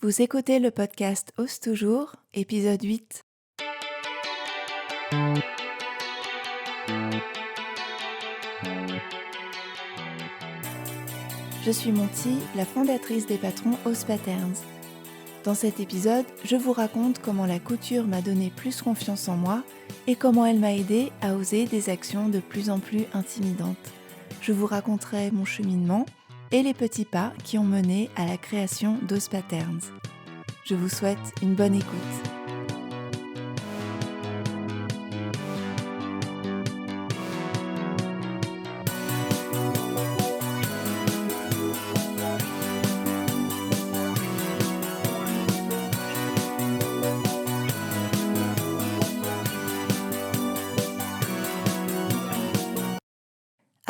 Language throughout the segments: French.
Vous écoutez le podcast Ose toujours, épisode 8. Je suis Monty, la fondatrice des patrons Ose Patterns. Dans cet épisode, je vous raconte comment la couture m'a donné plus confiance en moi et comment elle m'a aidé à oser des actions de plus en plus intimidantes. Je vous raconterai mon cheminement et les petits pas qui ont mené à la création d'Ose Patterns. Je vous souhaite une bonne écoute.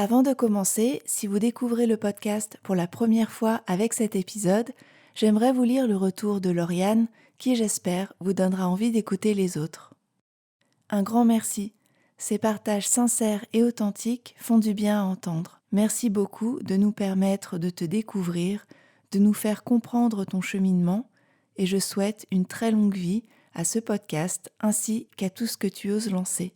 Avant de commencer, si vous découvrez le podcast pour la première fois avec cet épisode, j'aimerais vous lire le retour de Lauriane, qui j'espère vous donnera envie d'écouter les autres. Un grand merci. Ces partages sincères et authentiques font du bien à entendre. Merci beaucoup de nous permettre de te découvrir, de nous faire comprendre ton cheminement, et je souhaite une très longue vie à ce podcast ainsi qu'à tout ce que tu oses lancer.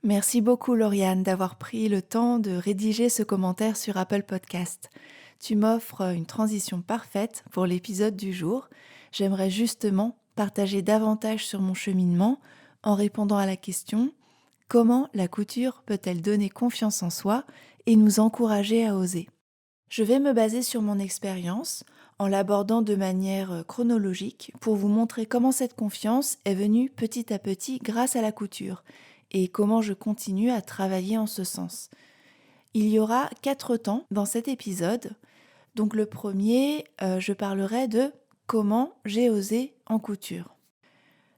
Merci beaucoup Lauriane d'avoir pris le temps de rédiger ce commentaire sur Apple Podcast. Tu m'offres une transition parfaite pour l'épisode du jour. J'aimerais justement partager davantage sur mon cheminement en répondant à la question « Comment la couture peut-elle donner confiance en soi et nous encourager à oser ?» Je vais me baser sur mon expérience en l'abordant de manière chronologique pour vous montrer comment cette confiance est venue petit à petit grâce à la couture et comment je continue à travailler en ce sens. Il y aura 4 temps dans cet épisode. Donc le premier, je parlerai de comment j'ai osé en couture.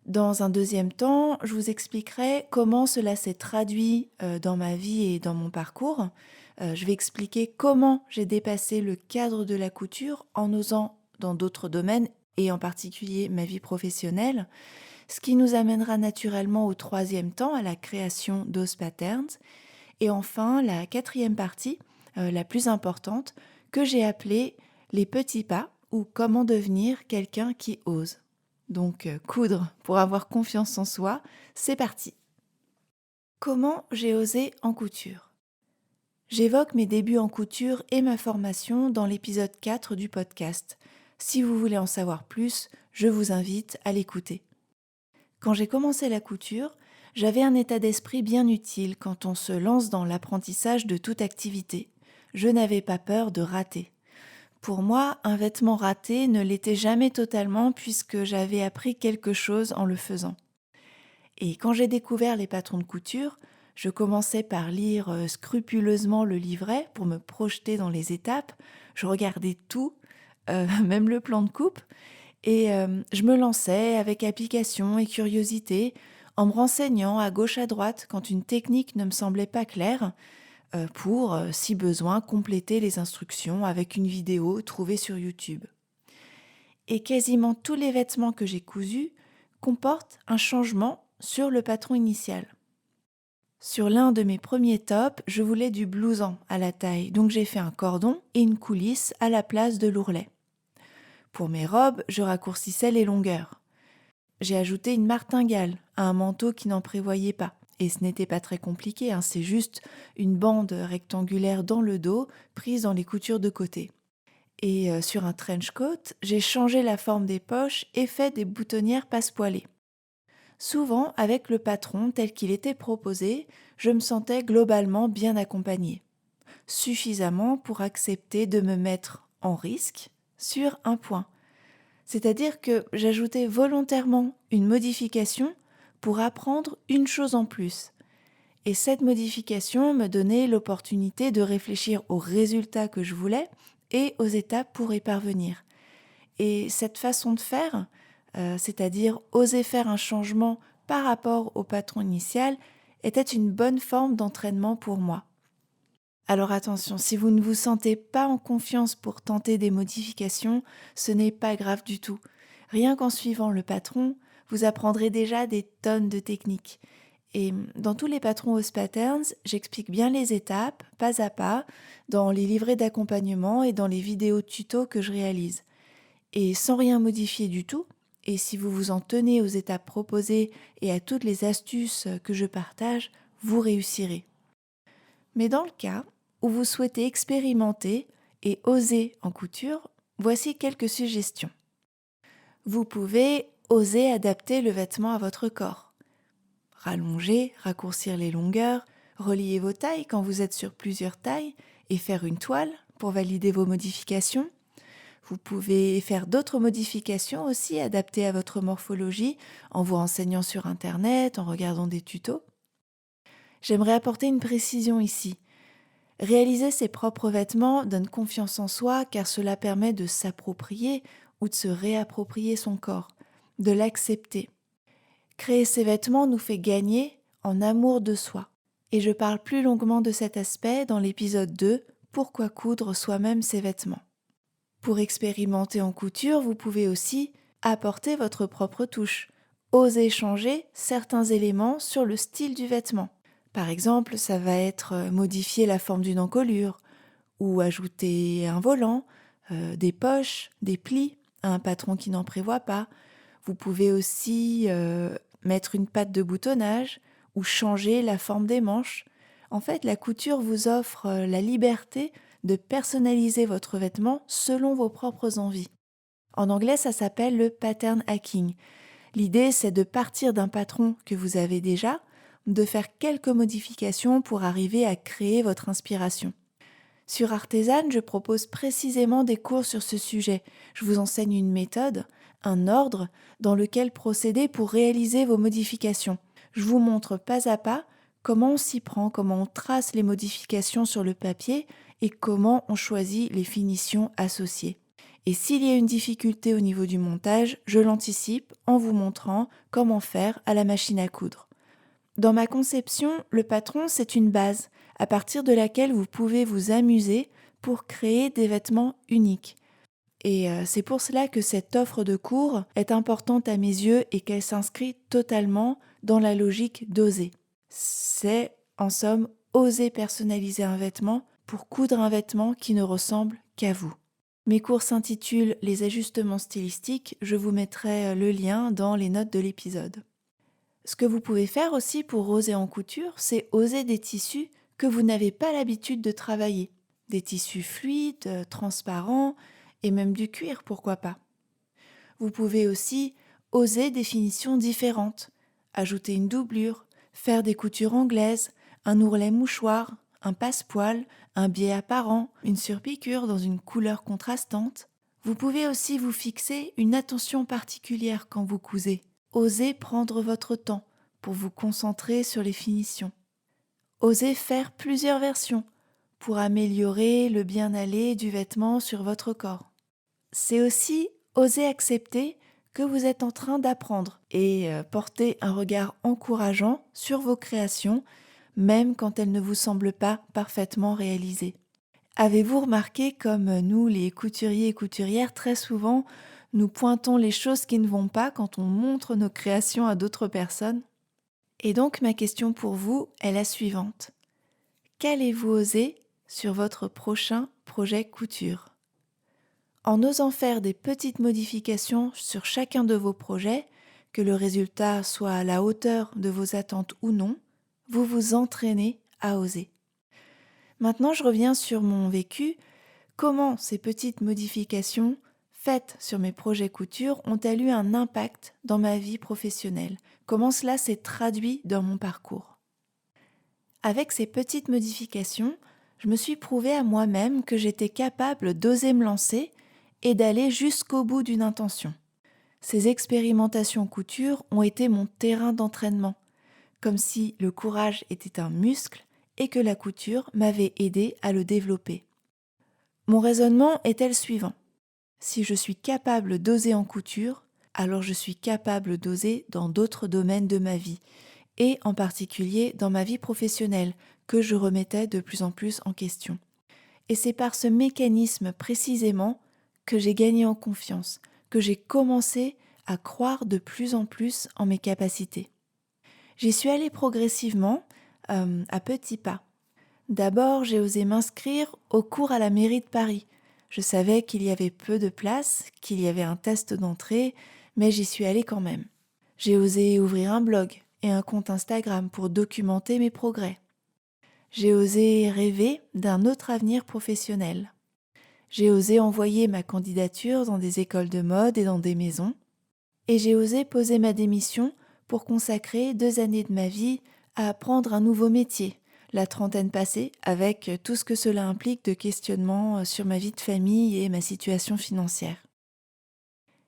Dans un deuxième temps, je vous expliquerai comment cela s'est traduit dans ma vie et dans mon parcours. Je vais expliquer comment j'ai dépassé le cadre de la couture en osant dans d'autres domaines et en particulier ma vie professionnelle. Ce qui nous amènera naturellement au troisième temps, à la création d'Ose Patterns. Et enfin, la quatrième partie, la plus importante, que j'ai appelée les petits pas ou comment devenir quelqu'un qui ose. Donc, coudre pour avoir confiance en soi, c'est parti. Comment j'ai osé en couture ? J'évoque mes débuts en couture et ma formation dans l'épisode 4 du podcast. Si vous voulez en savoir plus, je vous invite à l'écouter. Quand j'ai commencé la couture, j'avais un état d'esprit bien utile quand on se lance dans l'apprentissage de toute activité. Je n'avais pas peur de rater. Pour moi, un vêtement raté ne l'était jamais totalement puisque j'avais appris quelque chose en le faisant. Et quand j'ai découvert les patrons de couture, je commençais par lire scrupuleusement le livret pour me projeter dans les étapes. Je regardais tout, même le plan de coupe. Et je me lançais avec application et curiosité, en me renseignant à gauche à droite quand une technique ne me semblait pas claire, pour, si besoin, compléter les instructions avec une vidéo trouvée sur YouTube. Et quasiment tous les vêtements que j'ai cousus comportent un changement sur le patron initial. Sur l'un de mes premiers tops, je voulais du blouson à la taille, donc j'ai fait un cordon et une coulisse à la place de l'ourlet. Pour mes robes, je raccourcissais les longueurs. J'ai ajouté une martingale à un manteau qui n'en prévoyait pas. Et ce n'était pas très compliqué, c'est juste une bande rectangulaire dans le dos, prise dans les coutures de côté. Et sur un trench coat, j'ai changé la forme des poches et fait des boutonnières passepoilées. Souvent, avec le patron tel qu'il était proposé, je me sentais globalement bien accompagnée. Suffisamment pour accepter de me mettre en risque sur un point. C'est-à-dire que j'ajoutais volontairement une modification pour apprendre une chose en plus. Et cette modification me donnait l'opportunité de réfléchir aux résultats que je voulais et aux étapes pour y parvenir. Et cette façon de faire, c'est-à-dire oser faire un changement par rapport au patron initial, était une bonne forme d'entraînement pour moi. Alors attention, si vous ne vous sentez pas en confiance pour tenter des modifications, ce n'est pas grave du tout. Rien qu'en suivant le patron, vous apprendrez déjà des tonnes de techniques. Et dans tous les patrons Ose Patterns, j'explique bien les étapes, pas à pas, dans les livrets d'accompagnement et dans les vidéos tutos que je réalise. Et sans rien modifier du tout, et si vous vous en tenez aux étapes proposées et à toutes les astuces que je partage, vous réussirez. Mais dans le cas où vous souhaitez expérimenter et oser en couture, voici quelques suggestions. Vous pouvez oser adapter le vêtement à votre corps. Rallonger, raccourcir les longueurs, relier vos tailles quand vous êtes sur plusieurs tailles et faire une toile pour valider vos modifications. Vous pouvez faire d'autres modifications aussi adaptées à votre morphologie en vous renseignant sur Internet, en regardant des tutos. J'aimerais apporter une précision ici. Réaliser ses propres vêtements donne confiance en soi car cela permet de s'approprier ou de se réapproprier son corps, de l'accepter. Créer ses vêtements nous fait gagner en amour de soi. Et je parle plus longuement de cet aspect dans l'épisode 2, Pourquoi coudre soi-même ses vêtements. Pour expérimenter en couture, vous pouvez aussi apporter votre propre touche. Oser changer certains éléments sur le style du vêtement. Par exemple, ça va être modifier la forme d'une encolure ou ajouter un volant, des poches, des plis à un patron qui n'en prévoit pas. Vous pouvez aussi mettre une patte de boutonnage ou changer la forme des manches. En fait, la couture vous offre la liberté de personnaliser votre vêtement selon vos propres envies. En anglais, ça s'appelle le pattern hacking. L'idée, c'est de partir d'un patron que vous avez déjà, de faire quelques modifications pour arriver à créer votre inspiration. Sur Artesane, je propose précisément des cours sur ce sujet. Je vous enseigne une méthode, un ordre dans lequel procéder pour réaliser vos modifications. Je vous montre pas à pas comment on s'y prend, comment on trace les modifications sur le papier et comment on choisit les finitions associées. Et s'il y a une difficulté au niveau du montage, je l'anticipe en vous montrant comment faire à la machine à coudre. Dans ma conception, le patron, c'est une base à partir de laquelle vous pouvez vous amuser pour créer des vêtements uniques. Et c'est pour cela que cette offre de cours est importante à mes yeux et qu'elle s'inscrit totalement dans la logique d'oser. C'est, en somme, oser personnaliser un vêtement pour coudre un vêtement qui ne ressemble qu'à vous. Mes cours s'intitulent « Les ajustements stylistiques », je vous mettrai le lien dans les notes de l'épisode. Ce que vous pouvez faire aussi pour oser en couture, c'est oser des tissus que vous n'avez pas l'habitude de travailler. Des tissus fluides, transparents et même du cuir, pourquoi pas. Vous pouvez aussi oser des finitions différentes, ajouter une doublure, faire des coutures anglaises, un ourlet mouchoir, un passepoil, un biais apparent, une surpiqûre dans une couleur contrastante. Vous pouvez aussi vous fixer une attention particulière quand vous cousez. Osez prendre votre temps pour vous concentrer sur les finitions. Osez faire plusieurs versions pour améliorer le bien-aller du vêtement sur votre corps. C'est aussi oser accepter que vous êtes en train d'apprendre et porter un regard encourageant sur vos créations, même quand elles ne vous semblent pas parfaitement réalisées. Avez-vous remarqué comme nous, les couturiers et couturières, très souvent, nous pointons les choses qui ne vont pas quand on montre nos créations à d'autres personnes? Et donc, ma question pour vous est la suivante. Qu'allez-vous oser sur votre prochain projet couture? En osant faire des petites modifications sur chacun de vos projets, que le résultat soit à la hauteur de vos attentes ou non, vous vous entraînez à oser. Maintenant, je reviens sur mon vécu. Comment ces petites modifications faites sur mes projets couture ont-elles eu un impact dans ma vie professionnelle? Comment cela s'est traduit dans mon parcours? Avec ces petites modifications, je me suis prouvé à moi-même que j'étais capable d'oser me lancer et d'aller jusqu'au bout d'une intention. Ces expérimentations couture ont été mon terrain d'entraînement, comme si le courage était un muscle et que la couture m'avait aidé à le développer. Mon raisonnement était le suivant. Si je suis capable d'oser en couture, alors je suis capable d'oser dans d'autres domaines de ma vie, et en particulier dans ma vie professionnelle, que je remettais de plus en plus en question. Et c'est par ce mécanisme précisément que j'ai gagné en confiance, que j'ai commencé à croire de plus en plus en mes capacités. J'y suis allée progressivement, à petits pas. D'abord, j'ai osé m'inscrire au cours à la mairie de Paris, Je savais qu'il y avait peu de place, qu'il y avait un test d'entrée, mais j'y suis allée quand même. J'ai osé ouvrir un blog et un compte Instagram pour documenter mes progrès. J'ai osé rêver d'un autre avenir professionnel. J'ai osé envoyer ma candidature dans des écoles de mode et dans des maisons. Et j'ai osé poser ma démission pour consacrer 2 années de ma vie à apprendre un nouveau métier, la trentaine passée, avec tout ce que cela implique de questionnement sur ma vie de famille et ma situation financière.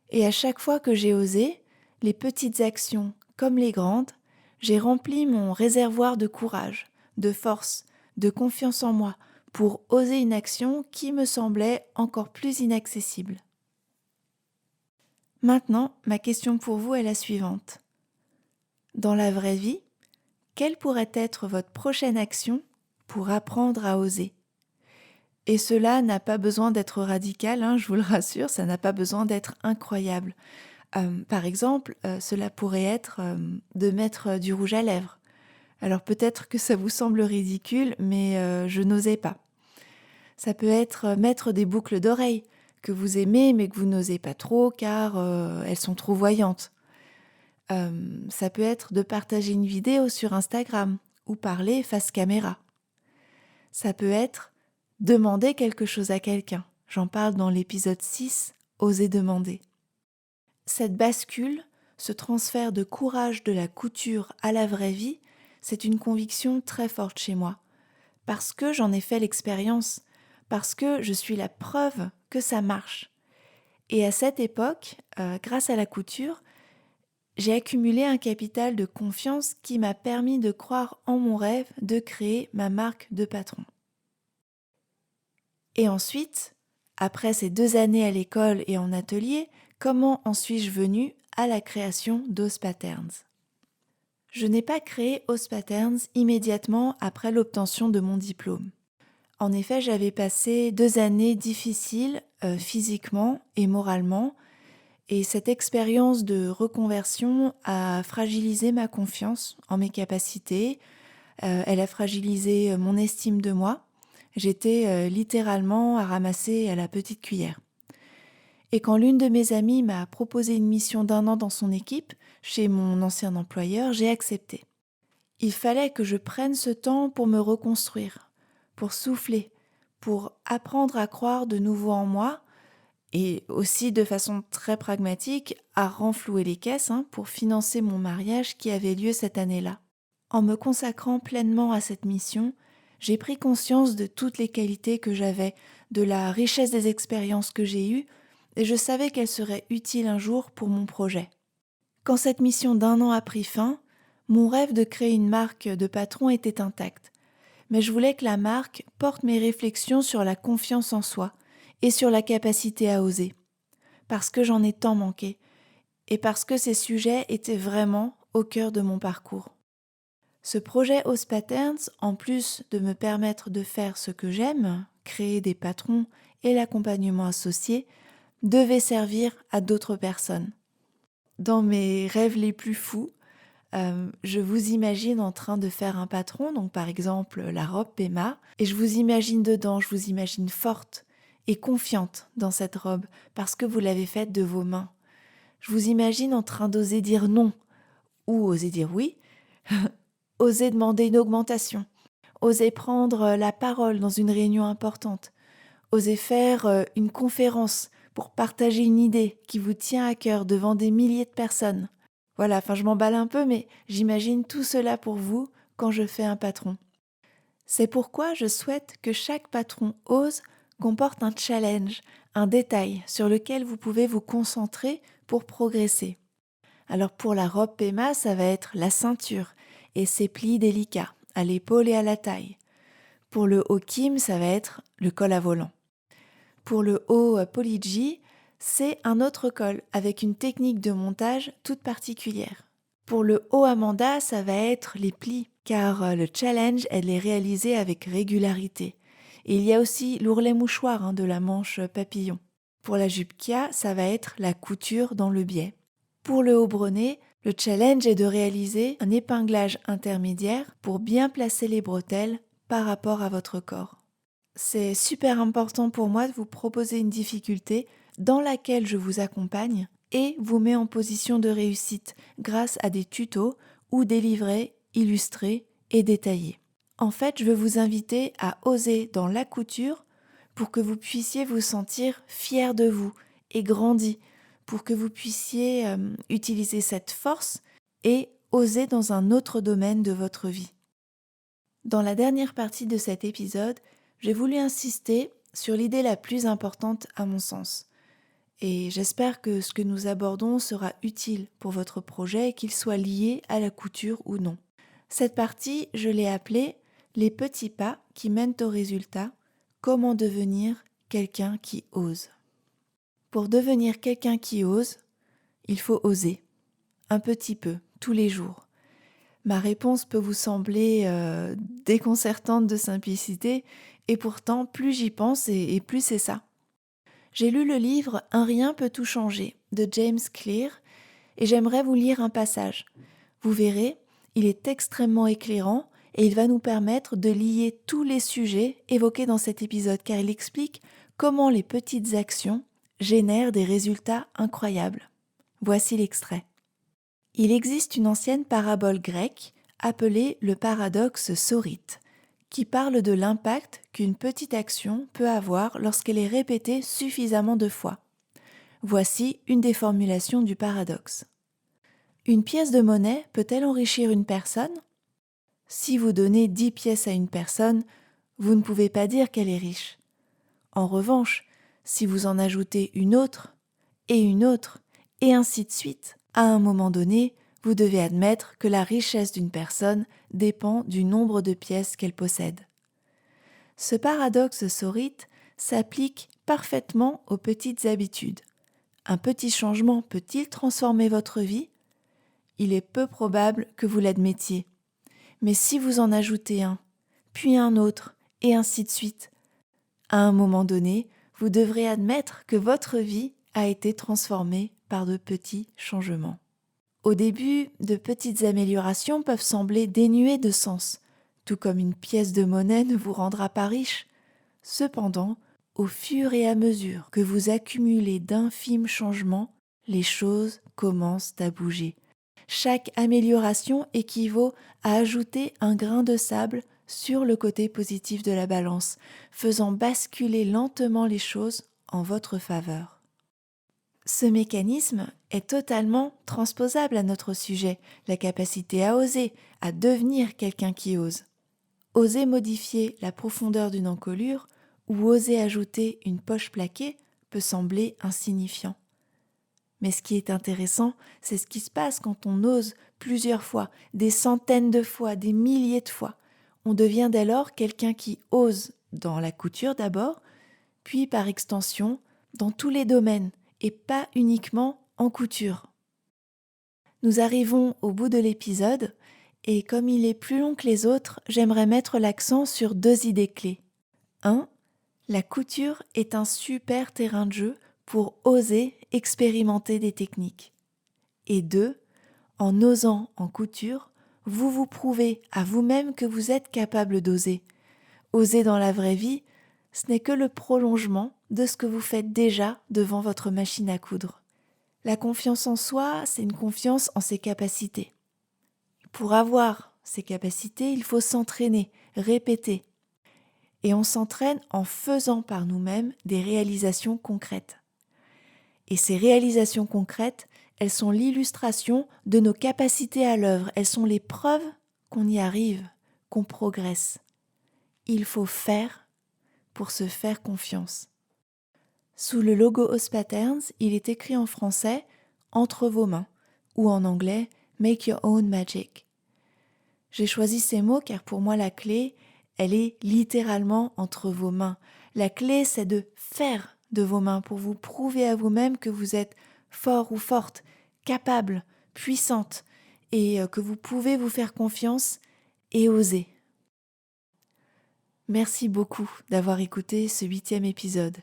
Et à chaque fois que j'ai osé, les petites actions comme les grandes, j'ai rempli mon réservoir de courage, de force, de confiance en moi pour oser une action qui me semblait encore plus inaccessible. Maintenant, ma question pour vous est la suivante. Dans la vraie vie, quelle pourrait être votre prochaine action pour apprendre à oser ? Et cela n'a pas besoin d'être radical, je vous le rassure, ça n'a pas besoin d'être incroyable. Par exemple, cela pourrait être de mettre du rouge à lèvres. Alors peut-être que ça vous semble ridicule, mais je n'osais pas. Ça peut être mettre des boucles d'oreilles que vous aimez mais que vous n'osez pas trop car elles sont trop voyantes. Ça peut être de partager une vidéo sur Instagram ou parler face caméra. Ça peut être demander quelque chose à quelqu'un. J'en parle dans l'épisode 6, Oser demander. Cette bascule, ce transfert de courage de la couture à la vraie vie, c'est une conviction très forte chez moi. Parce que j'en ai fait l'expérience, parce que je suis la preuve que ça marche. Et à cette époque, grâce à la couture, j'ai accumulé un capital de confiance qui m'a permis de croire en mon rêve de créer ma marque de patron. Et ensuite, après ces 2 années à l'école et en atelier, comment en suis-je venue à la création d'Ose Patterns ? Je n'ai pas créé Ose Patterns immédiatement après l'obtention de mon diplôme. En effet, j'avais passé 2 années difficiles physiquement et moralement, et cette expérience de reconversion a fragilisé ma confiance en mes capacités, elle a fragilisé mon estime de moi. J'étais littéralement à ramasser à la petite cuillère. Et quand l'une de mes amies m'a proposé une mission d'1 an dans son équipe, chez mon ancien employeur, j'ai accepté. Il fallait que je prenne ce temps pour me reconstruire, pour souffler, pour apprendre à croire de nouveau en moi et aussi de façon très pragmatique à renflouer les caisses pour financer mon mariage qui avait lieu cette année-là. En me consacrant pleinement à cette mission, j'ai pris conscience de toutes les qualités que j'avais, de la richesse des expériences que j'ai eues, et je savais qu'elles seraient utiles un jour pour mon projet. Quand cette mission d'1 an a pris fin, mon rêve de créer une marque de patron était intact. Mais je voulais que la marque porte mes réflexions sur la confiance en soi et sur la capacité à oser. Parce que j'en ai tant manqué, et parce que ces sujets étaient vraiment au cœur de mon parcours. Ce projet Ose Patterns, en plus de me permettre de faire ce que j'aime, créer des patrons et l'accompagnement associé, devait servir à d'autres personnes. Dans mes rêves les plus fous, je vous imagine en train de faire un patron, donc par exemple la robe Pema, et je vous imagine dedans, je vous imagine forte et confiante dans cette robe parce que vous l'avez faite de vos mains. Je vous imagine en train d'oser dire non ou oser dire oui, oser demander une augmentation, oser prendre la parole dans une réunion importante, oser faire une conférence pour partager une idée qui vous tient à cœur devant des milliers de personnes. Voilà, je m'emballe un peu, mais j'imagine tout cela pour vous quand je fais un patron. C'est pourquoi je souhaite que chaque patron ose comporte un challenge, un détail sur lequel vous pouvez vous concentrer pour progresser. Alors pour la robe Pema, ça va être la ceinture et ses plis délicats, à l'épaule et à la taille. Pour le haut Kim, ça va être le col à volant. Pour le haut Polyji, c'est un autre col avec une technique de montage toute particulière. Pour le haut Amanda, ça va être les plis, car le challenge est de les réaliser avec régularité. Et il y a aussi l'ourlet mouchoir de la manche papillon. Pour la jupe Kia, ça va être la couture dans le biais. Pour le haut brenet, le challenge est de réaliser un épinglage intermédiaire pour bien placer les bretelles par rapport à votre corps. c'est super important pour moi de vous proposer une difficulté dans laquelle je vous accompagne et vous mets en position de réussite grâce à des tutos ou des livrets illustrés et détaillés. En fait, je veux vous inviter à oser dans la couture pour que vous puissiez vous sentir fier de vous et grandi, pour que vous puissiez utiliser cette force et oser dans un autre domaine de votre vie. Dans la dernière partie de cet épisode, j'ai voulu insister sur l'idée la plus importante à mon sens. Et j'espère que ce que nous abordons sera utile pour votre projet, qu'il soit lié à la couture ou non. Cette partie, je l'ai appelée « Les petits pas qui mènent au résultat, comment devenir quelqu'un qui ose ». Pour devenir quelqu'un qui ose, il faut oser, un petit peu, tous les jours. Ma réponse peut vous sembler déconcertante de simplicité, et pourtant, plus j'y pense et plus c'est ça. J'ai lu le livre « Un rien peut tout changer » de James Clear, et j'aimerais vous lire un passage. Vous verrez, il est extrêmement éclairant et il va nous permettre de lier tous les sujets évoqués dans cet épisode, car il explique comment les petites actions génèrent des résultats incroyables. Voici l'extrait. Il existe une ancienne parabole grecque appelée le paradoxe sorite, qui parle de l'impact qu'une petite action peut avoir lorsqu'elle est répétée suffisamment de fois. Voici une des formulations du paradoxe. Une pièce de monnaie peut-elle enrichir une personne ? Si vous donnez 10 pièces à une personne, vous ne pouvez pas dire qu'elle est riche. En revanche, si vous en ajoutez une autre, et ainsi de suite, à un moment donné, vous devez admettre que la richesse d'une personne dépend du nombre de pièces qu'elle possède. Ce paradoxe sorite s'applique parfaitement aux petites habitudes. Un petit changement peut-il transformer votre vie ? Il est peu probable que vous l'admettiez. Mais si vous en ajoutez un, puis un autre, et ainsi de suite, à un moment donné, vous devrez admettre que votre vie a été transformée par de petits changements. Au début, de petites améliorations peuvent sembler dénuées de sens, tout comme une pièce de monnaie ne vous rendra pas riche. Cependant, au fur et à mesure que vous accumulez d'infimes changements, les choses commencent à bouger. Chaque amélioration équivaut à ajouter un grain de sable sur le côté positif de la balance, faisant basculer lentement les choses en votre faveur. Ce mécanisme est totalement transposable à notre sujet, la capacité à oser, à devenir quelqu'un qui ose. Oser modifier la profondeur d'une encolure ou oser ajouter une poche plaquée peut sembler insignifiant. Mais ce qui est intéressant, c'est ce qui se passe quand on ose plusieurs fois, des centaines de fois, des milliers de fois. On devient dès lors quelqu'un qui ose dans la couture d'abord, puis par extension dans tous les domaines et pas uniquement en couture. Nous arrivons au bout de l'épisode et comme il est plus long que les autres, j'aimerais mettre l'accent sur 2 idées clés. 1. La couture est un super terrain de jeu pour oser expérimenter des techniques. Et 2. En osant en couture, vous vous prouvez à vous-même que vous êtes capable d'oser. Oser dans la vraie vie, ce n'est que le prolongement de ce que vous faites déjà devant votre machine à coudre. La confiance en soi, c'est une confiance en ses capacités. Pour avoir ces capacités, il faut s'entraîner, répéter. Et on s'entraîne en faisant par nous-mêmes des réalisations concrètes. Et ces réalisations concrètes, elles sont l'illustration de nos capacités à l'œuvre. Elles sont les preuves qu'on y arrive, qu'on progresse. Il faut faire pour se faire confiance. Sous le logo Ospatterns, il est écrit en français « Entre vos mains » ou en anglais « Make your own magic ». J'ai choisi ces mots car pour moi la clé, elle est littéralement entre vos mains. La clé, c'est de faire de vos mains pour vous prouver à vous-même que vous êtes fort ou forte, capable, puissante et que vous pouvez vous faire confiance et oser. Merci beaucoup d'avoir écouté ce 8e épisode.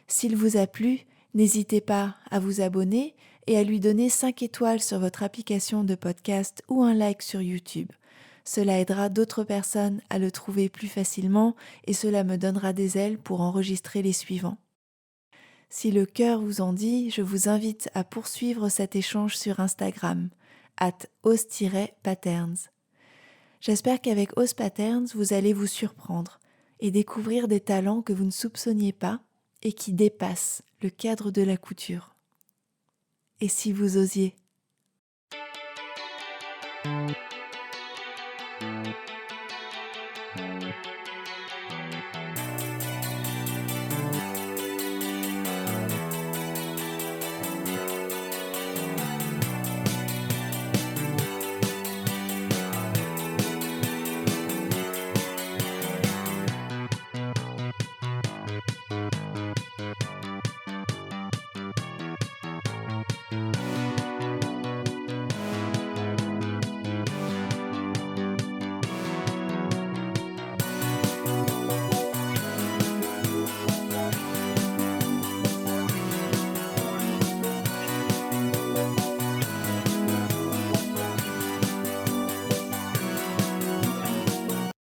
S'il vous a plu, n'hésitez pas à vous abonner et à lui donner 5 étoiles sur votre application de podcast ou un like sur YouTube. Cela aidera d'autres personnes à le trouver plus facilement et cela me donnera des ailes pour enregistrer les suivants. Si le cœur vous en dit, je vous invite à poursuivre cet échange sur Instagram, @ose-patterns. J'espère qu'avec Ose Patterns, vous allez vous surprendre et découvrir des talents que vous ne soupçonniez pas et qui dépassent le cadre de la couture. Et si vous osiez